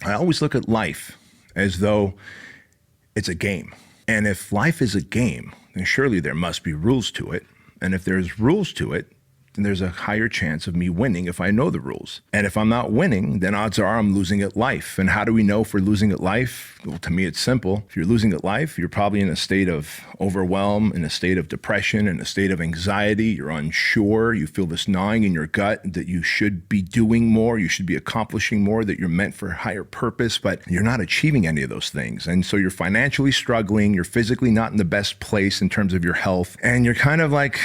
I always look at life as though it's a game. And if life is a game, then surely there must be rules to it. And if there's rules to it, then there's a higher chance of me winning if I know the rules. And if I'm not winning, then odds are I'm losing at life. And how do we know if we're losing at life? Well, to me, it's simple. If you're losing at life, you're probably in a state of overwhelm, in a state of depression, in a state of anxiety. You're unsure. You feel this gnawing in your gut that you should be doing more. You should be accomplishing more, that you're meant for a higher purpose, but you're not achieving any of those things. And so you're financially struggling. You're physically not in the best place in terms of your health. And you're kind of like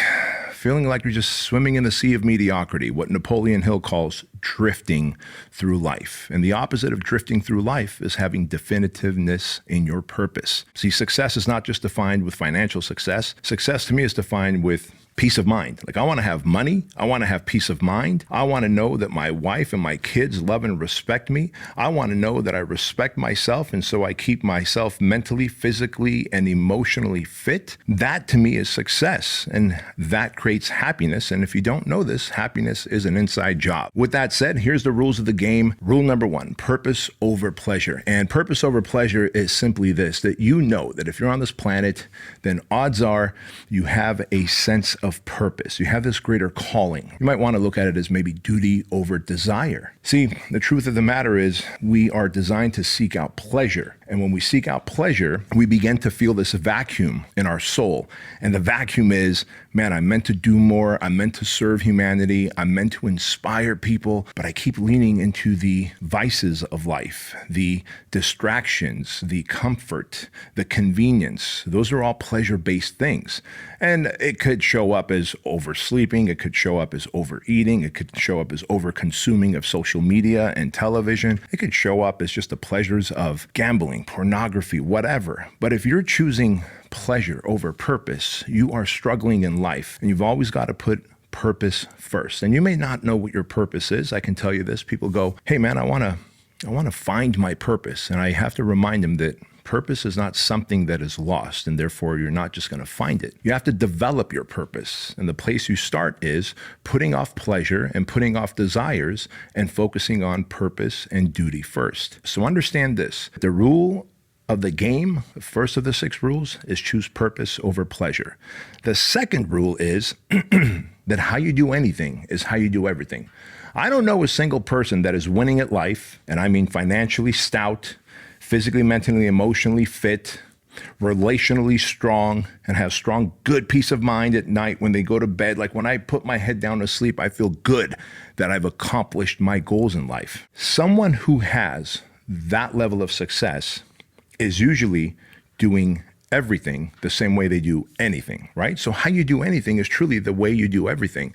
feeling like you're just swimming in the sea of mediocrity, what Napoleon Hill calls drifting through life. And the opposite of drifting through life is having definitiveness in your purpose. See, success is not just defined with financial success. Success to me is defined with peace of mind. Like, I want to have money. I want to have peace of mind. I want to know that my wife and my kids love and respect me. I want to know that I respect myself, and so I keep myself mentally, physically, and emotionally fit. That to me is success, and that creates happiness. And if you don't know this, happiness is an inside job. With that said, here's the rules of the game. Rule number one, purpose over pleasure. And purpose over pleasure is simply this, that you know that if you're on this planet, then odds are you have a sense of purpose. You have this greater calling. You might want to look at it as maybe duty over desire. See, the truth of the matter is we are designed to seek out pleasure. And when we seek out pleasure, we begin to feel this vacuum in our soul. And the vacuum is, man, I'm meant to do more. I'm meant to serve humanity. I'm meant to inspire people, but I keep leaning into the vices of life, the distractions, the comfort, the convenience. Those are all pleasure-based things. And it could show up as oversleeping. It could show up as overeating. It could show up as overconsuming of social media and television. It could show up as just the pleasures of gambling, pornography, whatever. But if you're choosing pleasure over purpose, you are struggling in life, and you've always got to put purpose first. And you may not know what your purpose is. I can tell you this. People go, hey man, I want to find my purpose. And I have to remind them that purpose is not something that is lost, and therefore you're not just going to find it. You have to develop your purpose. And the place you start is putting off pleasure and putting off desires and focusing on purpose and duty first. So understand this. The rule of the game, the first of the 6 rules, is choose purpose over pleasure. The second rule is that how you do anything is how you do everything. I don't know a single person that is winning at life, and I mean financially stout, physically, mentally, emotionally fit, relationally strong, and has strong, good peace of mind at night when they go to bed. Like when I put my head down to sleep, I feel good that I've accomplished my goals in life. Someone who has that level of success is usually doing everything the same way they do anything, right? So how you do anything is truly the way you do everything.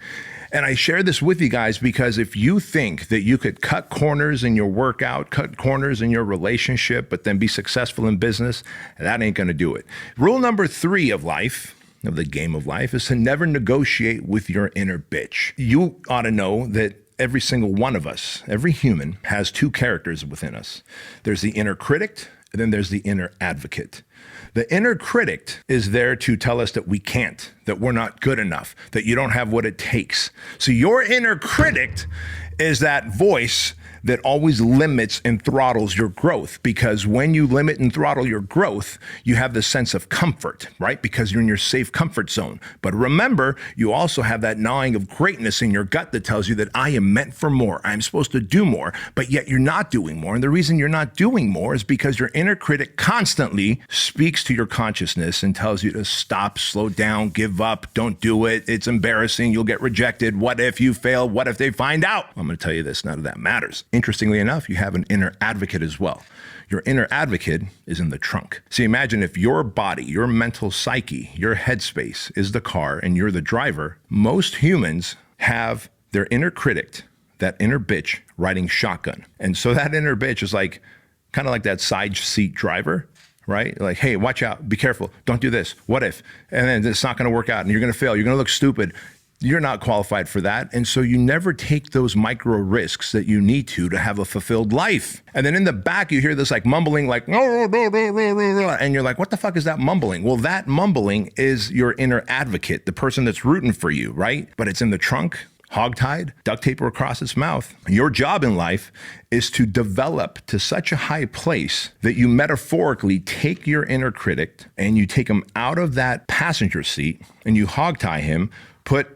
And I share this with you guys because if you think that you could cut corners in your workout, cut corners in your relationship, but then be successful in business, that ain't gonna do it. Rule number 3 of life, of the game of life, is to never negotiate with your inner bitch. You ought to know that every single one of us, every human, has 2 characters within us. There's the inner critic, and then there's the inner advocate. The inner critic is there to tell us that we can't, that we're not good enough, that you don't have what it takes. So your inner critic is that voice that always limits and throttles your growth, because when you limit and throttle your growth, you have this sense of comfort, right? Because you're in your safe comfort zone. But remember, you also have that gnawing of greatness in your gut that tells you that I am meant for more. I'm supposed to do more, but yet you're not doing more. And the reason you're not doing more is because your inner critic constantly speaks to your consciousness and tells you to stop, slow down, give up, don't do it. It's embarrassing. You'll get rejected. What if you fail? What if they find out? I'm going to tell you this, none of that matters. Interestingly enough, you have an inner advocate as well. Your inner advocate is in the trunk. See, imagine if your body, your mental psyche, your headspace is the car and you're the driver. Most humans have their inner critic, that inner bitch, riding shotgun. And so that inner bitch is like, kind of like that side seat driver, right? Like, hey, watch out, be careful, don't do this, what if? And then it's not gonna work out and you're gonna fail, you're gonna look stupid. You're not qualified for that. And so you never take those micro risks that you need to have a fulfilled life. And then in the back, you hear this like mumbling, like, and you're like, what the fuck is that mumbling? Well, that mumbling is your inner advocate, the person that's rooting for you, right? But it's in the trunk hogtied, duct tape across its mouth. Your job in life is to develop to such a high place that you metaphorically take your inner critic and you take him out of that passenger seat and you hogtie him, put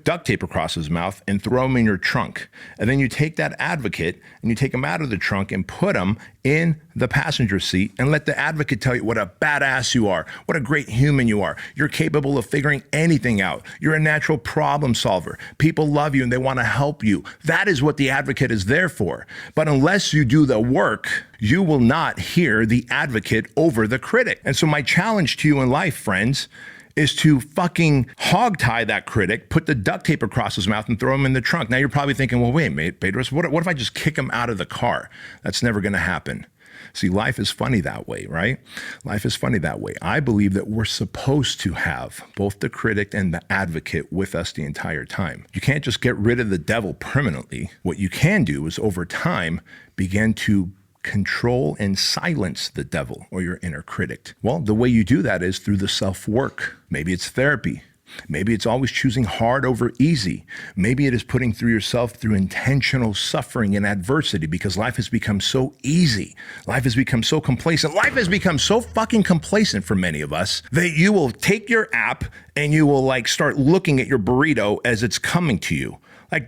duct tape across his mouth and throw him in your trunk. And then you take that advocate and you take him out of the trunk and put him in the passenger seat and let the advocate tell you what a badass you are, what a great human you are. You're capable of figuring anything out. You're a natural problem solver. People love you and they want to help you. That is what the advocate is there for. But unless you do the work, you will not hear the advocate over the critic. And so my challenge to you in life, friends, is to fucking hogtie that critic, put the duct tape across his mouth and throw him in the trunk. Now you're probably thinking, well, wait, mate, Bedros, what if I just kick him out of the car? That's never going to happen. See, life is funny that way, right? Life is funny that way. I believe that we're supposed to have both the critic and the advocate with us the entire time. You can't just get rid of the devil permanently. What you can do is over time begin to control and silence the devil or your inner critic. Well, the way you do that is through the self-work. Maybe it's therapy. Maybe it's always choosing hard over easy. Maybe it is putting through yourself through intentional suffering and adversity because life has become so easy. Life has become so complacent. Life has become so fucking complacent for many of us that you will take your app and you will start looking at your burrito as it's coming to you.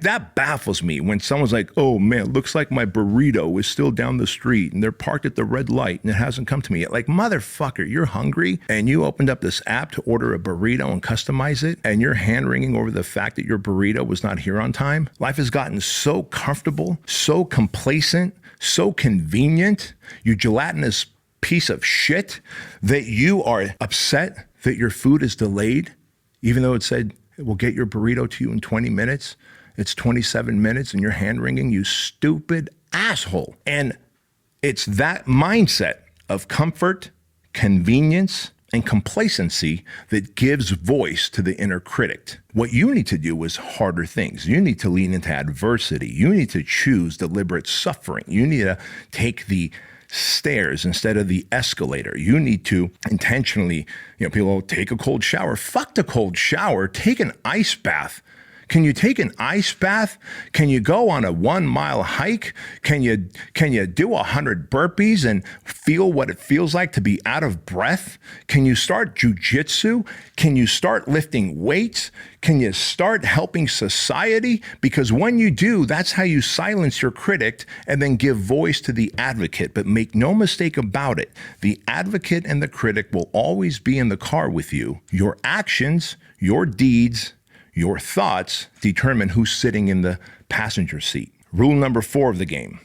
That baffles me when someone's like, oh man, looks like my burrito is still down the street and they're parked at the red light and it hasn't come to me yet. Motherfucker, you're hungry and you opened up this app to order a burrito and customize it and you're hand wringing over the fact that your burrito was not here on time. Life has gotten so comfortable, so complacent, so convenient, you gelatinous piece of shit, that you are upset that your food is delayed, even though it said it will get your burrito to you in 20 minutes. It's 27 minutes and you're hand wringing, you stupid asshole. And it's that mindset of comfort, convenience, and complacency that gives voice to the inner critic. What you need to do is harder things. You need to lean into adversity. You need to choose deliberate suffering. You need to take the stairs instead of the escalator. You need to intentionally, people take a cold shower. Fuck the cold shower. Take an ice bath. Can you take an ice bath? Can you go on a 1 mile hike? Can you do 100 burpees and feel what it feels like to be out of breath? Can you start jujitsu? Can you start lifting weights? Can you start helping society? Because when you do, that's how you silence your critic and then give voice to the advocate. But make no mistake about it, the advocate and the critic will always be in the car with you. Your actions, your deeds, your thoughts determine who's sitting in the passenger seat. Rule number 4 of the game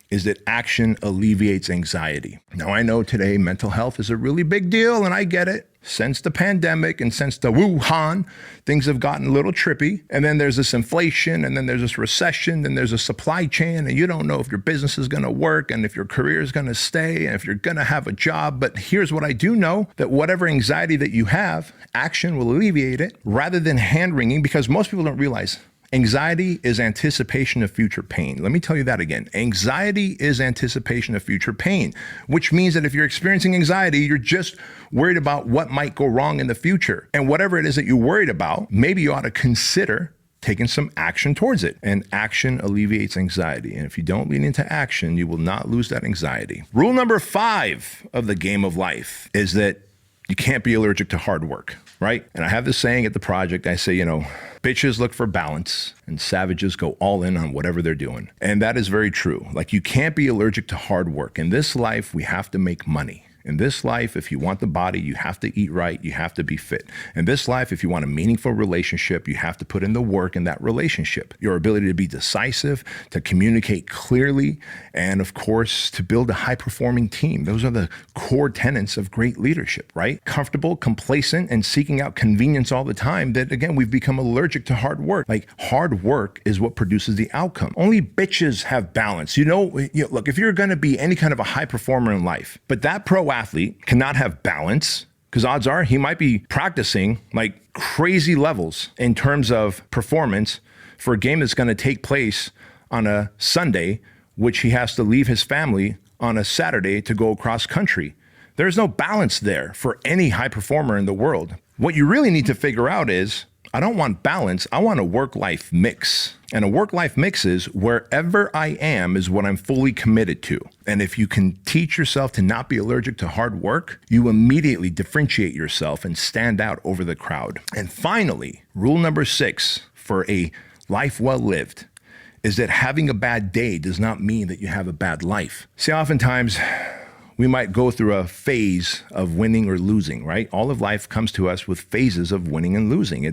is that action alleviates anxiety. Now, I know today mental health is a really big deal, and I get it. Since the pandemic and since the Wuhan, things have gotten a little trippy. And then there's this inflation, and then there's this recession, and there's a supply chain, and you don't know if your business is going to work and if your career is going to stay and if you're going to have a job. But here's what I do know, that whatever anxiety that you have, action will alleviate it rather than hand-wringing, because most people don't realize anxiety is anticipation of future pain. Let me tell you that again. Anxiety is anticipation of future pain, which means that if you're experiencing anxiety, you're just worried about what might go wrong in the future. And whatever it is that you're worried about, maybe you ought to consider taking some action towards it. And action alleviates anxiety. And if you don't lean into action, you will not lose that anxiety. Rule number 5 of the game of life is that you can't be allergic to hard work, right? And I have this saying at the project, I say, bitches look for balance and savages go all in on whatever they're doing. And that is very true. You can't be allergic to hard work. In this life, we have to make money. In this life, if you want the body, you have to eat right, you have to be fit. In this life, if you want a meaningful relationship, you have to put in the work in that relationship. Your ability to be decisive, to communicate clearly, and of course, to build a high-performing team. Those are the core tenets of great leadership, right? Comfortable, complacent, and seeking out convenience all the time, that again, we've become allergic to hard work. Hard work is what produces the outcome. Only bitches have balance. Look, if you're gonna be any kind of a high performer in life, but that pro athlete cannot have balance, because odds are he might be practicing crazy levels in terms of performance for a game that's going to take place on a Sunday, which he has to leave his family on a Saturday to go across country. There's no balance there for any high performer in the world. What you really need to figure out is, I don't want balance. I want a work-life mix. And a work-life mix is wherever I am is what I'm fully committed to. And if you can teach yourself to not be allergic to hard work, you immediately differentiate yourself and stand out over the crowd. And finally, rule number 6 for a life well lived is that having a bad day does not mean that you have a bad life. See, oftentimes we might go through a phase of winning or losing, right? All of life comes to us with phases of winning and losing.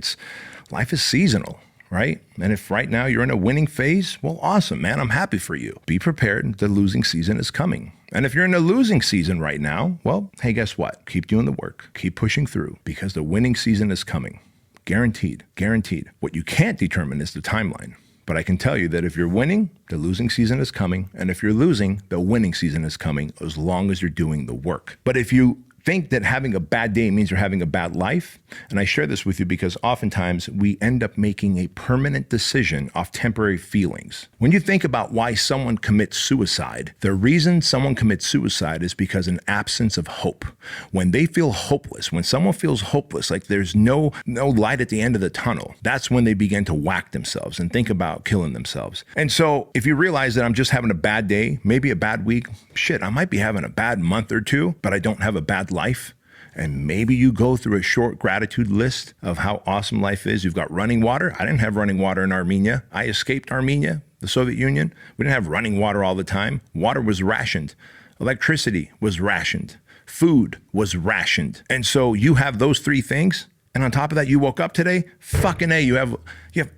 Life is seasonal, right? And if right now you're in a winning phase, well, awesome, man, I'm happy for you. Be prepared, the losing season is coming. And if you're in a losing season right now, well, hey, guess what? Keep doing the work, keep pushing through, because the winning season is coming. Guaranteed, guaranteed. What you can't determine is the timeline. But I can tell you that if you're winning, the losing season is coming. And if you're losing, the winning season is coming, as long as you're doing the work. But if you think that having a bad day means you're having a bad life, and I share this with you because oftentimes we end up making a permanent decision off temporary feelings. When you think about why someone commits suicide, the reason someone commits suicide is because an absence of hope. When they feel hopeless, when someone feels hopeless, like there's no light at the end of the tunnel, that's when they begin to whack themselves and think about killing themselves. And so if you realize that I'm just having a bad day, maybe a bad week, shit, I might be having a bad month or two, but I don't have a bad life. And maybe you go through a short gratitude list of how awesome life is. You've got running water. I didn't have running water in Armenia. I escaped Armenia, the Soviet Union. We didn't have running water all the time. Water was rationed. Electricity was rationed. Food was rationed. And so you have those 3 things. And on top of that, you woke up today, fucking A, you have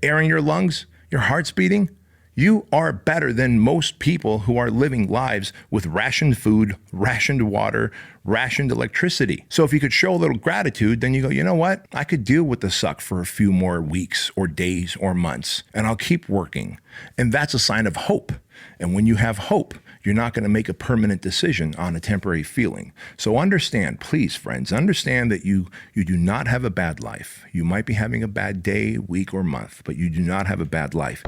air in your lungs, your heart's beating. You are better than most people who are living lives with rationed food, rationed water, rationed electricity. So if you could show a little gratitude, then you go, you know what? I could deal with the suck for a few more weeks or days or months, and I'll keep working. And that's a sign of hope. And when you have hope, you're not going to make a permanent decision on a temporary feeling. So understand, please, friends, understand that you do not have a bad life. You might be having a bad day, week, or month, but you do not have a bad life.